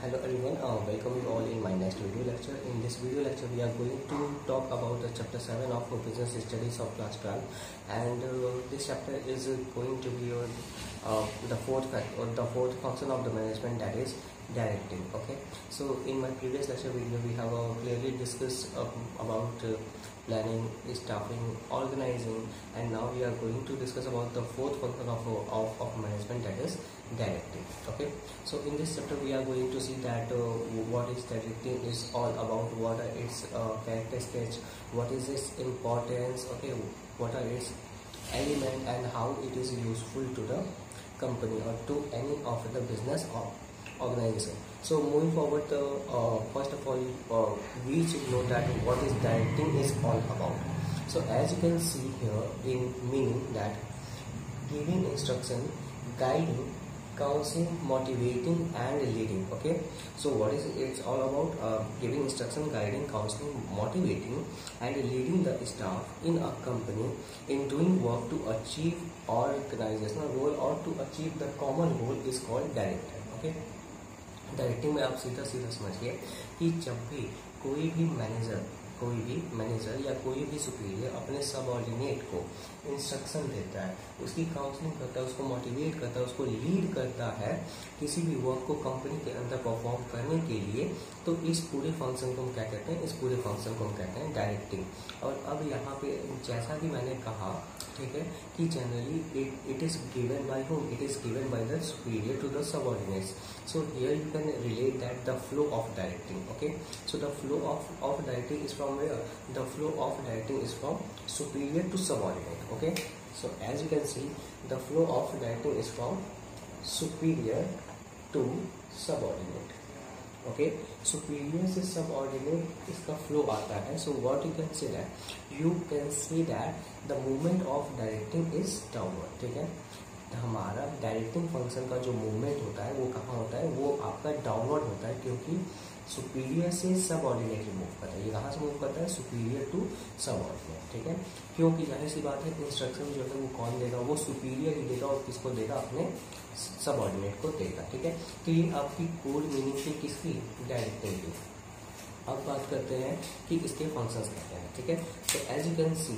Hello everyone, welcome you all in my next video lecture. In this video lecture, we are going to talk about the chapter 7 of Business Studies of class 12, and this chapter is going to be the fourth function of the management, that is directing. Okay, so in my previous lecture video, we have clearly discussed about planning, staffing, organizing, and now we are going to discuss about the fourth function of management, that is directing. Okay, so in this chapter we are going to see that what is directing is all about, what are its character sketch, what is its importance, okay, what are its element and how it is useful to the company or to any of the business or organization. So moving forward, first of all, we should know that what is directing is all about. So as you can see here, in meaning that giving instruction, guiding, counseling, motivating and leading. Okay, so what is it's all about? Giving instruction, guiding, counseling, motivating and leading the staff in a company in doing work to achieve organizational goal or to achieve the common goal is called directing. Okay, directing में आप सीधा समझिए कि जब भी कोई भी manager या कोई भी सुपीरियर अपने सबऑर्डिनेट को इंस्ट्रक्शन देता है, उसकी काउंसलिंग करता है, उसको मोटिवेट करता है, उसको लीड करता है किसी भी वर्क को कंपनी के अंदर परफॉर्म करने के लिए, तो इस पूरे फंक्शन को हम क्या कहते हैं? इस पूरे फंक्शन को हम कहते हैं डायरेक्टिंग। और अब यहाँ पे जैसा कि मैंने कहा, ठीक है, कि generally it is given by whom? It is given by the superior to the subordinates. So here you can relate that the flow of directing. Okay, so the flow of directing is from where? The flow of directing is from superior to subordinate. Okay, so as you can see, the flow of directing is from superior to subordinate. Okay, superior से subordinate इसका flow आता है. So what you can say that, you can say that the movement of directing is downward. ठीक है, हमारा directing function का जो movement होता है वो कहाँ होता है? वो आपका डाउनवर्ड होता है, क्योंकि सुपीरियर से सबऑर्डिनेट मूव करता है. ये कहाँ से मूव करता है? Superior to subordinate. ठीक है, क्योंकि जाहिर सी बात है, इंस्ट्रक्शन जो है वो कौन देगा? वो सुपीरियर ही देगा और किसको देगा? अपने सबऑर्डिनेट को देगा. ठीक है, तो ये आपकी कोर मीनिंग थी किसकी? डायरेक्टिंग की. अब बात करते हैं कि इसके फंक्शंस कहते हैं. ठीक है, तो as you can see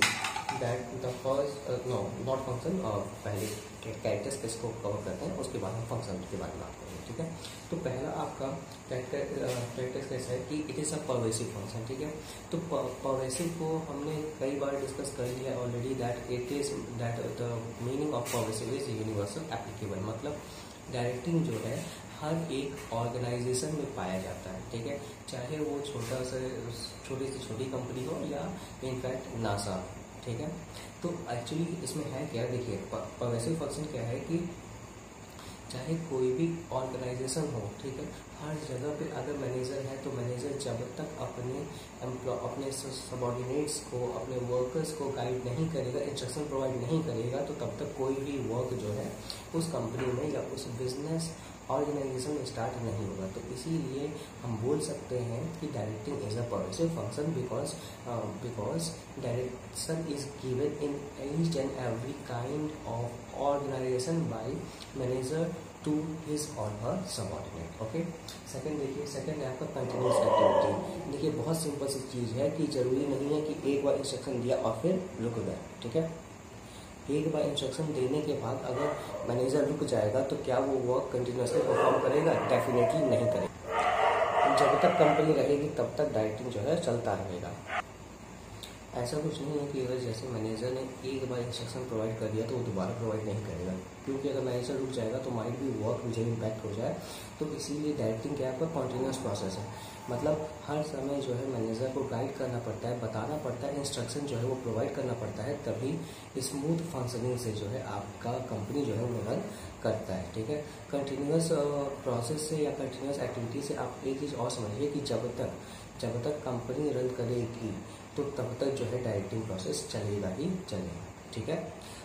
that the first not function, पहले कैरेक्टर्स किसको कवर करते हैं, उसके बाद हम फंक्शन के बारे में बात करेंगे. ठीक है, तो पहला आपका कैरेक्टर्स कैसा है कि it is a pervasive function. ठीक है, तो परवेसिव को हमने कई बार डिस्कस कर लिया already, that it is that the meaning of pervasive is universal applicable. मतलब डायरेक्टिंग जो है हर एक ऑर्गेनाइजेशन में पाया जाता है. ठीक है, चाहे वो छोटी से छोटी कंपनी हो या इनफैक्ट नासा. ठीक है, तो एक्चुअली इसमें है क्या? देखिए, परवेसिव फंक्शन क्या है कि चाहे कोई भी ऑर्गेनाइजेशन हो, ठीक है, हर जगह पे अगर मैनेजर है तो मैनेजर जब तक अपने सबऑर्डिनेट्स को, अपने वर्कर्स को गाइड नहीं करेगा, इंस्ट्रक्शन प्रोवाइड नहीं करेगा, तो तब तक कोई भी वर्क जो है उस कंपनी में या उस बिजनेस ऑर्गेनाइजेशन में स्टार्ट नहीं होगा. तो इसीलिए हम बोल सकते हैं कि directing is a pervasive function because direction is given in each and every kind of organization by manager to his और हर सबऑर्डिनेट. ओके, सेकंड देखिए, सेकंड है आपका कंटिन्यूस एक्टिविटी. देखिए, बहुत सिंपल सी चीज़ है कि जरूरी नहीं है कि एक बार इंस्ट्रक्शन दिया और फिर रुक गए. ठीक है, एक बार इंस्ट्रक्शन देने के बाद अगर मैनेजर रुक जाएगा तो क्या वो वर्क कंटिन्यूसली परफॉर्म करेगा? डेफिनेटली नहीं करेगा. जब तक कंपनी रहेगी तब तक डायरेक्टिंग जो है चलता रहेगा. ऐसा कुछ नहीं है कि अगर जैसे मैनेजर ने एक बार इंस्ट्रक्शन प्रोवाइड कर दिया तो वो दोबारा प्रोवाइड नहीं करेगा, क्योंकि अगर मैनेजर रुक जाएगा तो माइट भी वर्क मुझे इम्पैक्ट हो जाए. तो इसीलिए डायरेक्टिंग क्या है? कॉन्टिन्यूस प्रोसेस है. मतलब हर समय जो है मैनेजर को गाइड करना पड़ता है, बताना पड़ता है, इंस्ट्रक्शन जो है वो प्रोवाइड करना पड़ता है, तभी स्मूथ फंक्शनिंग से जो है आपका कंपनी जो है वो रन करता है. ठीक है, कंटिन्यूस प्रोसेस से या कंटिन्यूस एक्टिविटी से आप एक चीज़ और समझिए कि जब तक कंपनी रन करेगी तो तब तक जो है डायरेक्टिंग प्रोसेस चलेगा ही चलेगा. ठीक है,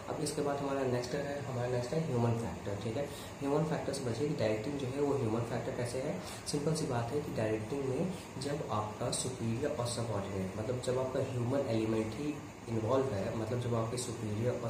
अब इसके बाद हमारा नेक्स्ट है ह्यूमन फैक्टर. ठीक है, ह्यूमन फैक्टर से बचिए कि डायरेक्टिंग जो है वो ह्यूमन फैक्टर कैसे है? सिंपल सी बात है कि डायरेक्टिंग में जब आपका सुपीरियर और सबऑर्डिनेट, मतलब जब आपका ह्यूमन एलिमेंट ही इन्वॉल्व है, मतलब जब आपके सुपीरियर और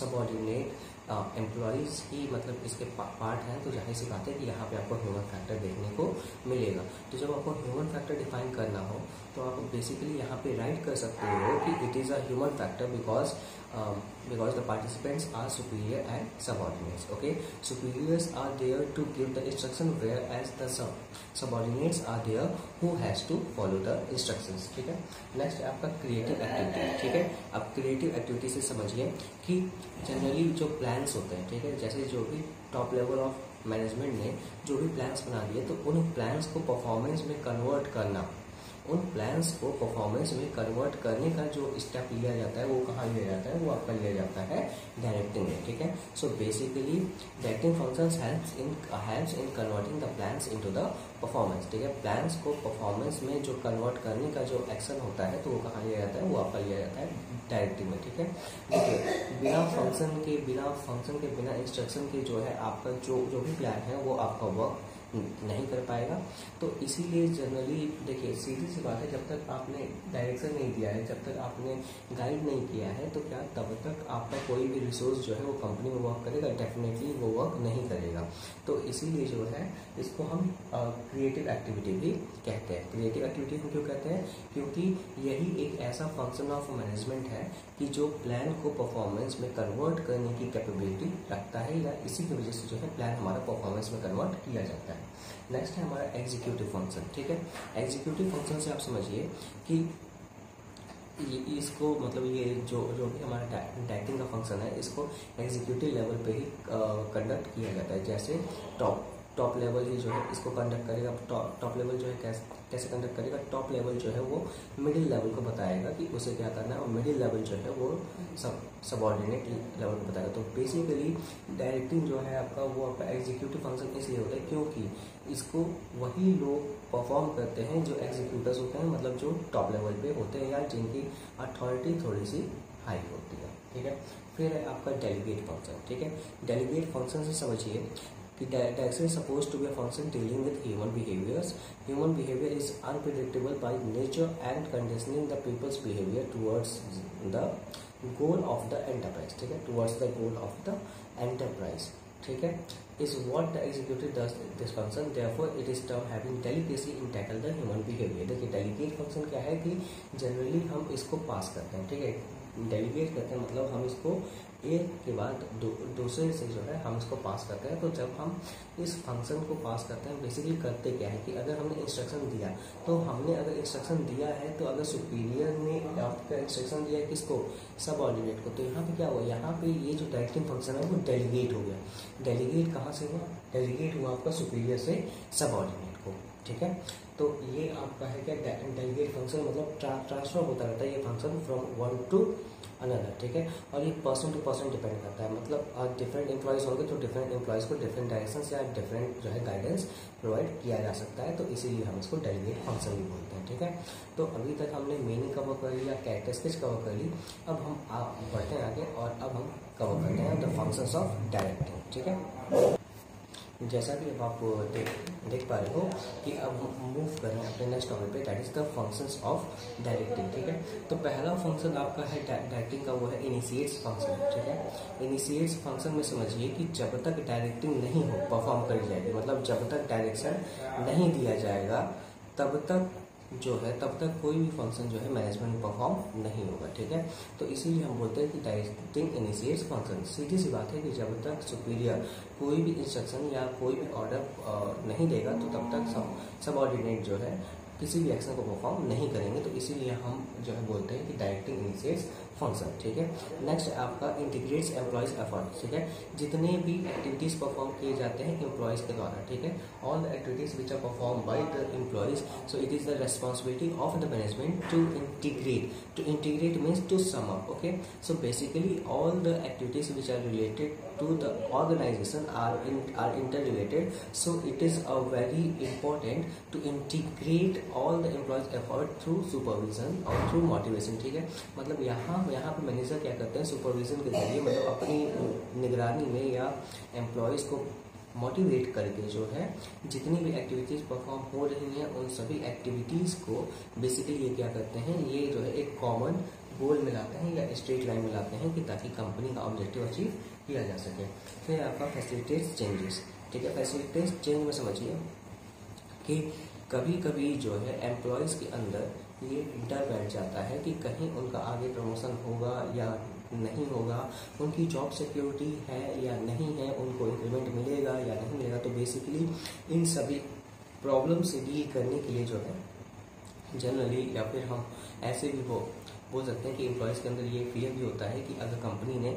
सबऑर्डिनेट एम्प्लॉयज़ ही मतलब इसके पार्ट हैं, तो जाहिर सी बात है कि यहाँ पे आपको ह्यूमन फैक्टर देखने को मिलेगा। तो जब आपको ह्यूमन फैक्टर डिफाइन करना हो तो आप बेसिकली यहाँ पे राइट कर सकते हो कि it is a human factor because the participants are superior and subordinates. Okay, superiors are there to give the instruction, whereas the subordinates are there who has to follow the instructions. ठीक है, next है आपका creative activity. ठीक है, अब creative activity से समझिए कि जनरली जो प्लान्स होते हैं, ठीक है, जैसे जो भी टॉप लेवल ऑफ मैनेजमेंट ने जो भी प्लान्स बना दिए, तो उन प्लान्स को परफॉर्मेंस में कन्वर्ट करना, उन प्लान्स को परफॉर्मेंस में कन्वर्ट करने का जो स्टेप लिया जाता है वो कहाँ लिया जाता है, वो आपका लिया जाता है डायरेक्टिंग में। ठीक है, so basically directing functions helps in converting the plans into the performance. ठीक है, प्लान्स को परफॉर्मेंस में जो कन्वर्ट करने का जो एक्शन होता है तो वो कहाँ लिया जाता है, वो आपका लिया जाता है डायरेक्टिंग में। ठीक है, देखिए बिना फंक्शन के बिना इंस्ट्रक्शन के जो है आपका जो भी प्लान है वो आपका वर्क नहीं कर पाएगा। तो इसीलिए जनरली देखिए सीधी सी बात है, जब तक आपने डायरेक्शन नहीं दिया है, जब तक आपने गाइड नहीं किया है, तो क्या तब तक आपका कोई भी रिसोर्स जो है वो कंपनी में वर्क करेगा, डेफिनेटली वो वर्क नहीं करेगा। तो इसीलिए जो है इसको हम क्रिएटिव एक्टिविटी भी कहते हैं। क्रिएटिव एक्टिविटी हम क्यों कहते हैं, क्योंकि यही एक ऐसा फंक्शन ऑफ मैनेजमेंट है कि जो प्लान को परफॉर्मेंस में कन्वर्ट करने की कैपेबिलिटी रखता है, या इसी की वजह से जो है प्लान हमारा परफॉर्मेंस में कन्वर्ट किया जाता है। नेक्स्ट है हमारा एग्जीक्यूटिव फंक्शन। ठीक है, एग्जीक्यूटिव फंक्शन से आप समझिए कि इसको मतलब ये जो भी हमारा डायरेक्टिंग का फंक्शन है, इसको एग्जीक्यूटिव लेवल पे ही कंडक्ट किया जाता है। जैसे टॉप लेवल ही जो है इसको कंडक्ट करेगा। टॉप लेवल जो है कैसे कंडक्ट करेगा, टॉप लेवल जो है वो मिडिल लेवल को बताएगा कि उसे क्या करना है, और मिडिल लेवल जो है वो सबऑर्डिनेट लेवल को बताएगा। तो बेसिकली डायरेक्टिंग जो है आपका वो आपका एग्जीक्यूटिव फंक्शन इसलिए होता है क्योंकि इसको वही लोग परफॉर्म करते हैं जो एग्जीक्यूटर्स होते हैं, मतलब जो टॉप लेवल पे होते हैं या जिनकी अथॉरिटी थोड़ी सी हाई होती है। ठीक है, फिर है आपका डेलीगेट फंक्शन। ठीक है, डेलीगेट फंक्शन से समझिए कि direction is supposed to be a function dealing with human behaviors. Human behavior is unpredictable by nature and conditioning the people's behavior towards the goal of the enterprise. ठीक है, towards the goal of the enterprise. ठीक है, is what the executive does this function. Therefore, it is term having delicacy in tackle the human behavior. देखिए delegate function क्या है कि generally हम इसको पास करते हैं। ठीक है, डेलीगेट करते हैं मतलब हम इसको एक के बाद दूसरे से जो है हम इसको पास करते हैं। तो जब हम इस फंक्शन को पास करते हैं, बेसिकली करते क्या है कि अगर हमने इंस्ट्रक्शन दिया, तो हमने अगर इंस्ट्रक्शन दिया है तो अगर सुपीरियर ने आपका इंस्ट्रक्शन दिया किसको, सबऑर्डिनेट को, तो यहाँ पे क्या हुआ, यहाँ पे ये जो डायरेक्टिंग फंक्शन है वो डेलीगेट हो गया। डेलीगेट कहाँ से हुआ, डेलीगेट हुआ आपका सुपीरियर से सबऑर्डिनेट को। ठीक है, तो ये आपका है क्या डेलीगेट फंक्शन, मतलब ट्रांसफर होता रहता है ये function from one two another. ठीक है, और ये पर्सन टू पर्सन डिपेंड करता है, मतलब डिफरेंट एम्प्लॉयज़ होंगे तो डिफरेंट एम्प्लॉयज़ को डिफरेंट डायरेक्शंस या डिफरेंट जो है गाइडेंस प्रोवाइड किया जा सकता है। तो इसीलिए हम इसको डेलीगेट फंक्शन भी बोलते हैं। ठीक है, तो अभी तक हमने मीनिंग कवर कर लिया, कैरेक्टरिस्टिक्स कवर कर ली। अब हम बढ़ते हैं आगे और अब हम कवर करते हैं द फंक्शंस ऑफ डायरेक्टिंग। ठीक है, जैसा कि अब आप देख पा रहे हो कि अब हम मूव कर रहे हैं अपने नेक्स्ट टॉपिक पे, that is the functions of directing. ठीक है, तो पहला फंक्शन आपका है डायरेक्टिंग का, वो है इनिशिएट्स फंक्शन। ठीक है, इनिशिएट्स फंक्शन में समझिए कि जब तक डायरेक्टिंग नहीं हो परफॉर्म करी जाएगी, मतलब जब तक डायरेक्शन नहीं दिया जाएगा तब तक जो है तब तक कोई भी फंक्शन जो है मैनेजमेंट परफॉर्म नहीं होगा। ठीक है, तो इसीलिए हम बोलते हैं कि डायरेक्टिंग इनिशिएट्स फंक्शन। सीधी सी बात है कि जब तक सुपीरियर कोई भी इंस्ट्रक्शन या कोई भी ऑर्डर नहीं देगा तो तब तक सबऑर्डिनेट जो है किसी भी एक्शन को परफॉर्म नहीं करेंगे। तो इसीलिए हम जो है बोलते हैं कि डायरेक्टिंग इनिशिएट्स फंक्शन। ठीक है, नेक्स्ट आपका इंटीग्रेट्स एम्प्लॉयज एफर्ट। ठीक है, जितने भी एक्टिविटीज परफॉर्म किए जाते हैं एम्प्लॉयज के द्वारा। ठीक है, all the activities which are perform by the employees, so it is the responsibility of the management to integrate means to sum up. Okay, so basically all the activities which are related to the organization are interrelated, so it is a very important to integrate all the employees effort through supervision और through motivation। ठीक है, मतलब यहाँ पे manager क्या करते हैं, supervision के जरिए मतलब अपनी निगरानी में या एम्प्लॉयज़ को मोटिवेट करके जो है जितनी भी एक्टिविटीज़ परफॉर्म हो रही हैं उन सभी एक्टिविटीज़ को बेसिकली ये क्या करते हैं, ये जो है एक कॉमन गोल में लाते हैं या स्ट्रेट लाइन में लाते हैं कि ताकि कंपनी का ऑब्जेक्टिव अचीव किया जा सके। फिर आपका फैसिलिटेट चेंजेस, ठीक है। फैसिलिटेट चेंज में समझिए कि कभी कभी जो है एम्प्लॉयज़ के अंदर ये डर बैठ जाता है कि कहीं उनका आगे प्रमोशन होगा या नहीं होगा, उनकी जॉब सिक्योरिटी है या नहीं है, उनको इंक्रीमेंट मिलेगा या नहीं मिलेगा। तो बेसिकली इन सभी प्रॉब्लम से डील करने के लिए जो है जनरली, या फिर हम ऐसे भी बोल सकते हैं कि एम्प्लॉयज़ के अंदर ये फियर भी होता है कि अगर कंपनी ने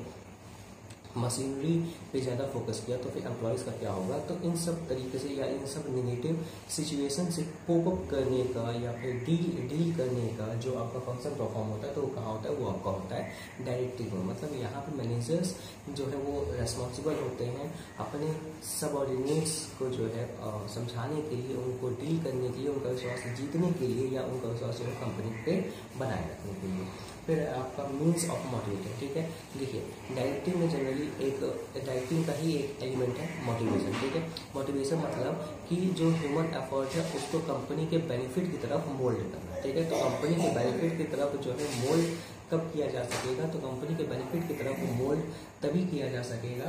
मशीनरी पे ज़्यादा फोकस किया तो फिर एम्प्लॉयज़ का क्या होगा। तो इन सब तरीके से या इन सब नेगेटिव सिचुएशन से कोप अप करने का या फिर डील करने का जो आपका फंक्शन परफॉर्म होता है तो वो कहाँ होता है, वो आपका होता है डायरेक्टिव में। मतलब यहाँ पे मैनेजर्स जो है वो रेस्पॉन्सिबल होते हैं अपने सबऑर्डिनेट्स को जो है समझाने के लिए, उनको डील करने के लिए, उनका विश्वास जीतने के लिए या उनका विश्वास जो है कंपनी पे बनाए रखने के लिए। फिर आपका मीन्स ऑफ मोटिवेटिंग, ठीक है। देखिए डायरेक्टिंग में जनरली एक डायरेक्टिंग का ही एक एलिमेंट है मोटिवेशन, ठीक है। मोटिवेशन मतलब कि जो ह्यूमन एफर्ट है उसको कंपनी के बेनिफिट की तरफ मोल्ड करना, ठीक है। तो कंपनी के बेनिफिट की तरफ जो है मोल्ड कब किया जा सकेगा, तो कंपनी के बेनिफिट की तरफ मोल्ड तभी किया जा सकेगा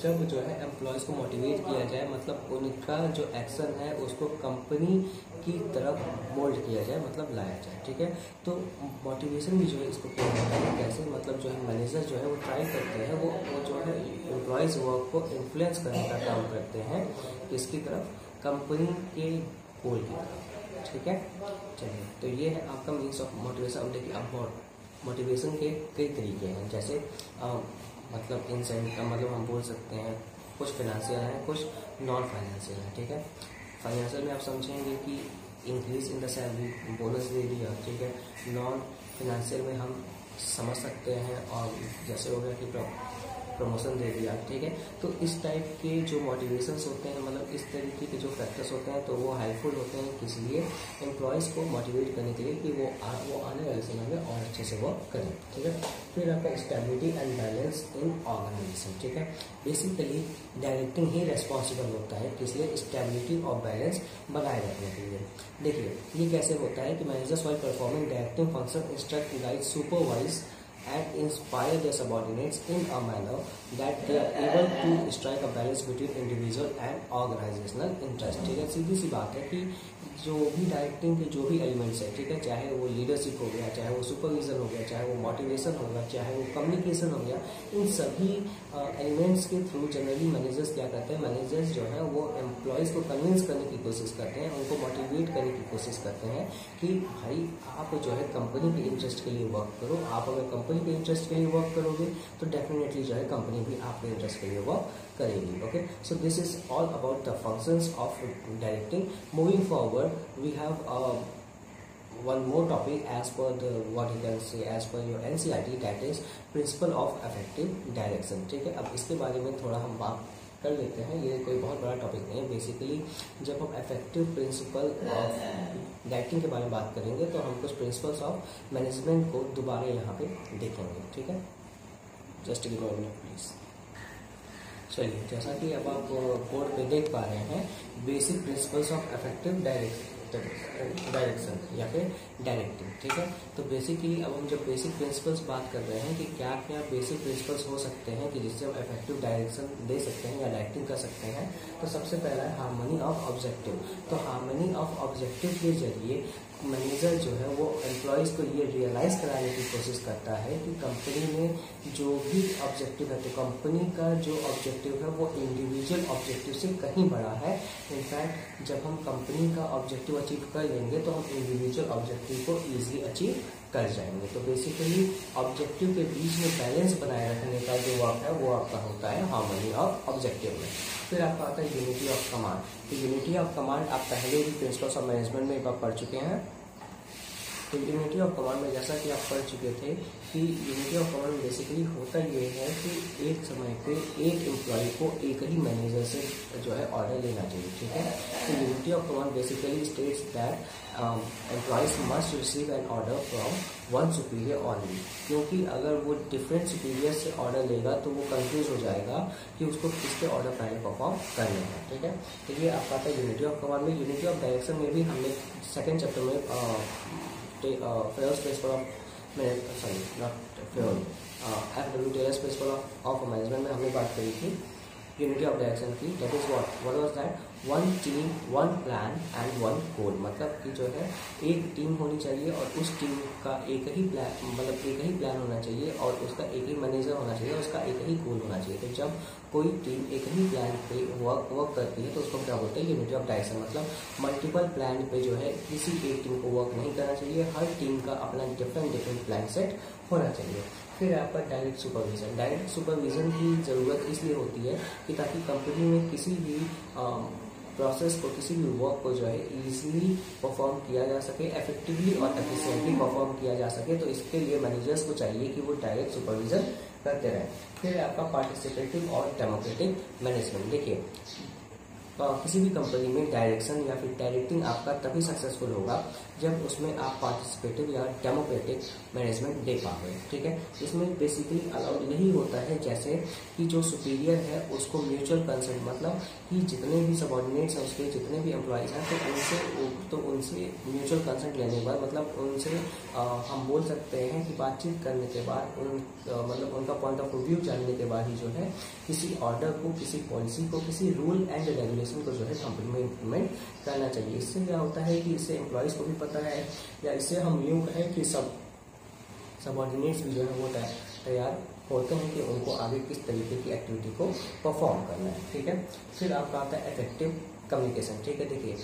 जब जो है एम्प्लॉयज़ को मोटिवेट किया जाए, मतलब उनका जो एक्शन है उसको कंपनी की तरफ मोल्ड किया जाए, मतलब लाया जाए, ठीक है। तो मोटिवेशन भी जो है इसको किया जाता है कैसे, मतलब जो है मैनेजर जो है वो ट्राई करते हैं, वो जो है एम्प्लॉयज़ वर्क को इन्फ्लुएंस करने का काम करते हैं किसकी तरफ, कंपनी के गोल की तरफ, ठीक है। चलिए, तो ये है आपका मीन्स ऑफ मोटिवेशन। अब देखिए अब मोटिवेशन के कई तरीके हैं, जैसे मतलब इंसेंटिव, मतलब हम बोल सकते हैं कुछ फाइनेंशियल हैं, कुछ नॉन फाइनेंशियल हैं, ठीक है। फाइनेंशियल में आप समझेंगे कि increase in the salary, bonus दे दिया, ठीक है। नॉन फाइनेंशियल में हम समझ सकते हैं और जैसे हो गया कि प्रमोशन दे दिया, ठीक है। तो इस टाइप के जो मोटिवेशंस होते हैं, मतलब इस तरीके के जो फैक्टर्स होते हैं, तो वो हेल्पफुल होते हैं किस लिए, एम्प्लॉयज़ को मोटिवेट करने के लिए कि वो आने वाले समय में और अच्छे से वर्क करें, ठीक है। फिर आपका stability and balance in organization, ठीक है। बेसिकली डायरेक्टिंग ही रेस्पॉन्सिबल होता है किस लिए, स्टेबिलिटी और बैलेंस बनाए रखने के लिए। देखिए ये कैसे होता है कि managers while performing directing function instruct, guide, supervise and inspire their subordinates in a manner that they are able to strike a balance between individual and organizational interest, ठीक है। सीधी सी बात है कि जो भी डायरेक्टिंग के जो भी एलिमेंट्स है, ठीक है, चाहे वो लीडरशिप हो गया, चाहे वो सुपरविजन हो गया, चाहे वो मोटिवेशन होगा, चाहे वो कम्युनिकेशन हो गया, इन सभी एलिमेंट्स के थ्रू जनरली मैनेजर्स क्या करते हैं, मैनेजर्स जो है वो एम्प्लॉयज़ को कन्विंस करने की कोशिश करते हैं, उनको मोटिवेट करने की कोशिश करते हैं कि भाई आप जो है कंपनी के इंटरेस्ट के लिए वर्क करो। आप अगर कंपनी के इंटरेस्ट के लिए वर्क करोगे तो डेफिनेटली जो है कंपनी भी आपके इंटरेस्ट के लिए वर्क करेगी, okay. So this is all about the functions of directing. Moving forward we have one more topic as per the what you can say as per your NCERT, that is principle of effective direction, ठीक है। अब इसके बारे में थोड़ा हम बात कर लेते हैं, ये कोई बहुत बड़ा टॉपिक नहीं है। बेसिकली जब हम इफेक्टिव प्रिंसिपल ऑफ डायरेक्टिंग के बारे में बात करेंगे तो हम कुछ प्रिंसिपल्स ऑफ मैनेजमेंट को दोबारा यहाँ पे देखेंगे, ठीक है। Just give me a minute please. चलिए, जैसा कि अब आप बोर्ड पे देख पा रहे हैं, basic principles of effective direction या फिर डायरेक्टिंग, ठीक है। तो बेसिकली अब हम जब बेसिक प्रिंसिपल्स बात कर रहे हैं कि क्या क्या बेसिक प्रिंसिपल्स हो सकते हैं कि जिससे हम इफेक्टिव डायरेक्शन दे सकते हैं या डायरेक्टिंग कर सकते हैं, तो सबसे पहला है हार्मनी ऑफ ऑब्जेक्टिव। तो हार्मनी ऑफ ऑब्जेक्टिव के जरिए मैनेजर जो है वो एम्प्लॉयज़ को ये रियलाइज़ कराने की कोशिश करता है कि कंपनी में जो भी ऑब्जेक्टिव है, तो कंपनी का जो ऑब्जेक्टिव है वो इंडिविजुअल ऑब्जेक्टिव से कहीं बड़ा है। इनफैक्ट जब हम कंपनी का ऑब्जेक्टिव अचीव कर लेंगे तो हम इंडिविजुअल ऑब्जेक्टिव को ईजिली अचीव कर जाएंगे। तो बेसिकली ऑब्जेक्टिव के बीच में बैलेंस बनाए रखने का जो वर्क है वो आपका होता है हार्मनी ऑफ ऑब्जेक्टिव में। फिर आपका आता है यूनिटी ऑफ कमांड। तो यूनिटी ऑफ कमांड आप पहले भी प्रिंसिपल्स ऑफ मैनेजमेंट में एक बार पढ़ चुके हैं। तो यूनिटी ऑफ कमांड में जैसा कि आप पढ़ चुके थे कि यूनिटी ऑफ कमांड में बेसिकली होता ये है कि एक समय पे एक एम्प्लॉय को एक ही मैनेजर से जो है ऑर्डर लेना चाहिए, ठीक है। तो unity of command basically states that employees must receive an order from one superior only, क्योंकि अगर वो डिफरेंट सुपीरियर से ऑर्डर लेगा तो वो कंफ्यूज हो जाएगा कि उसको किसके ऑर्डर पहले परफॉर्म करने हैं, ठीक है। तो ये आपका आता है यूनिटी ऑफ कमांड में। यूनिटी ऑफ डायरेक्शन में भी हमने सेकेंड चैप्टर में first principle of sorry not fuel. FWTLS principle of management में हमने बात करी थी यूनिटी ऑफ डायरेक्शन की। That is what was that, one team one plan and one goal. मतलब कि जो है एक टीम होनी चाहिए और उस टीम का एक ही प्लान, मतलब एक ही प्लान होना चाहिए और उसका एक ही मैनेजर होना चाहिए और उसका एक ही गोल होना चाहिए। तो जब कोई टीम एक ही प्लान पे वर्क करती है तो उसको क्या बोलते हैं, यूनिटी ऑफ डायरेक्शन। मतलब मल्टीपल प्लान पे जो है किसी एक टीम को वर्क नहीं करना चाहिए, हर टीम का अपना डिफरेंट प्लान सेट होना चाहिए। फिर आपका डायरेक्ट सुपरविजन। डायरेक्ट सुपरविजन की ज़रूरत इसलिए होती है कि ताकि कंपनी में किसी भी प्रोसेस को, किसी भी वर्क को जो है इजीली परफॉर्म किया जा सके, इफेक्टिवली और एफिशिएंटली परफॉर्म किया जा सके। तो इसके लिए मैनेजर्स को चाहिए कि वो डायरेक्ट सुपरविजन करते रहें। फिर आपका पार्टिसिपेटिव और डेमोक्रेटिक मैनेजमेंट। देखिए किसी भी कंपनी में डायरेक्शन या फिर डायरेक्टिंग आपका तभी सक्सेसफुल होगा जब उसमें आप पार्टिसिपेटिव या डेमोक्रेटिक मैनेजमेंट दे पाओगे। ठीक है, इसमें बेसिकली अलाउड यही होता है जैसे कि जो सुपीरियर है उसको म्यूचुअल कंसेंट, मतलब कि जितने भी सबऑर्डिनेट्स हैं उसके, जितने भी एम्प्लॉयज़ हैं तो उनसे म्यूचुअल कंसेंट लेने के बाद, मतलब उनसे हम बोल सकते हैं कि बातचीत करने के बाद मतलब उनका पॉइंट ऑफ व्यू जानने के बाद ही जो है किसी ऑर्डर को, किसी पॉलिसी को, किसी रूल एंड रेगुलेशन को जो है कंपनी में इम्प्लीमेंट करना चाहिए। इससे क्या होता है कि इससे एम्प्लॉयज़ को भी पता है, या इससे हम यूँ कहें कि सबऑर्डिनेट्स भी जो है वो तैयार होते हैं कि उनको आगे किस तरीके की एक्टिविटी को परफॉर्म करना है। ठीक है, फिर आपका आता है इफेक्टिव कम्युनिकेशन। ठीक है, देखिए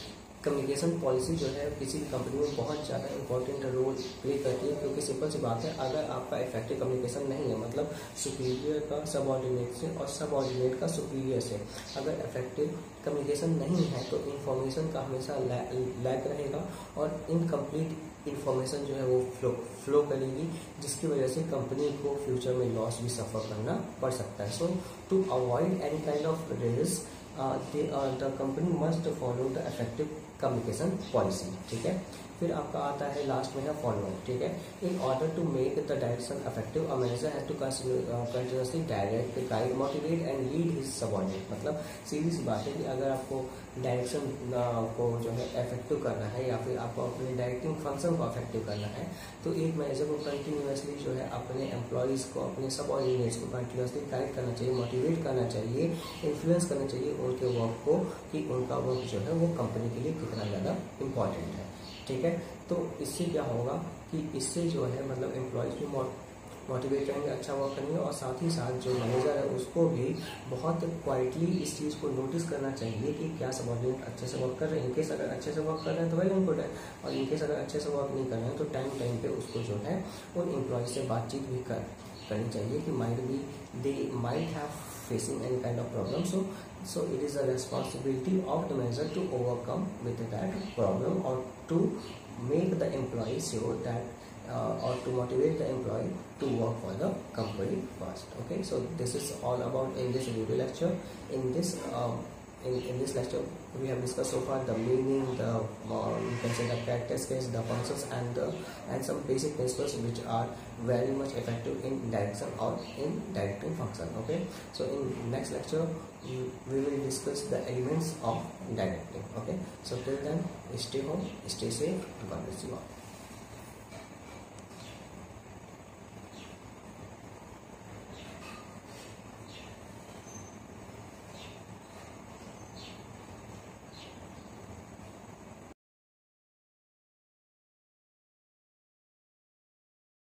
कम्युनिकेशन पॉलिसी जो है किसी भी कंपनी में बहुत ज़्यादा इंपॉर्टेंट रोल प्ले करती है, क्योंकि सिंपल सी बात है, अगर आपका इफेक्टिव कम्युनिकेशन नहीं है, मतलब सुपीरियर का सबऑर्डिनेट से और सबऑर्डिनेट का सुपीरियर से अगर इफेक्टिव कम्युनिकेशन नहीं है तो इंफॉर्मेशन का हमेशा लैक रहेगा और इनकम्प्लीट इंफॉर्मेशन जो है वो फ्लो करेगी, जिसकी वजह से कंपनी को फ्यूचर में लॉस भी सफ़र करना पड़ सकता है। So to avoid any kind of risk the company must follow the effective communication policy। ठीक है, फिर आपका आता है लास्ट में है फॉलोइंग। ठीक है, in order to make the direction effective a manager has to continuously direct, guide, motivate and lead his subordinate. मतलब सीधी सी बात है कि अगर आपको डायरेक्शन को जो है इफेक्टिव करना है या फिर आपको अपने डायरेक्टिंग फंक्शन को इफेक्टिव करना है तो एक मैनेजर को कंटिन्यूअसली जो है अपने एम्प्लॉयज़ को, अपने सबऑर्डिनेट्स को कंटिन्यूअसली गाइड करना चाहिए, मोटिवेट करना चाहिए, इन्फ्लुएंस करना चाहिए उनके वर्क को कि उनका वर्क जो है वो कंपनी के लिए कितना ज़्यादा इम्पॉर्टेंट है। ठीक है, तो इससे क्या होगा कि इससे जो है मतलब एम्प्लॉयज़ भी मोटिवेट रहेंगे, अच्छा वर्क करेंगे और साथ ही साथ जो मैनेजर है उसको भी बहुत क्वाइटली इस चीज़ को नोटिस करना चाहिए कि क्या सबऑर्डिनेट अच्छे से वर्क कर रहे हैं। इनकेस अगर अच्छे से वर्क कर रहे हैं तो वेल एंड गुड है, और इनकेस अगर अच्छे से वर्क नहीं कर रहे हैं तो टाइम पे उसको जो है उन एम्प्लॉयज़ से बातचीत भी करनी चाहिए कि they might have facing any kind of problem. So it is a responsibility of the manager to overcome with that problem or to make the employee sure that or to motivate the employee to work for the company first. Okay, so this is all about in this video lecture. In this lecture we have discussed so far the meaning, you can say the practice case, the functions and some basic principles which are very much effective in direction or in directing function. Okay, so in next lecture we will discuss the elements of directing. Okay, so till then stay home, stay safe, God bless you all.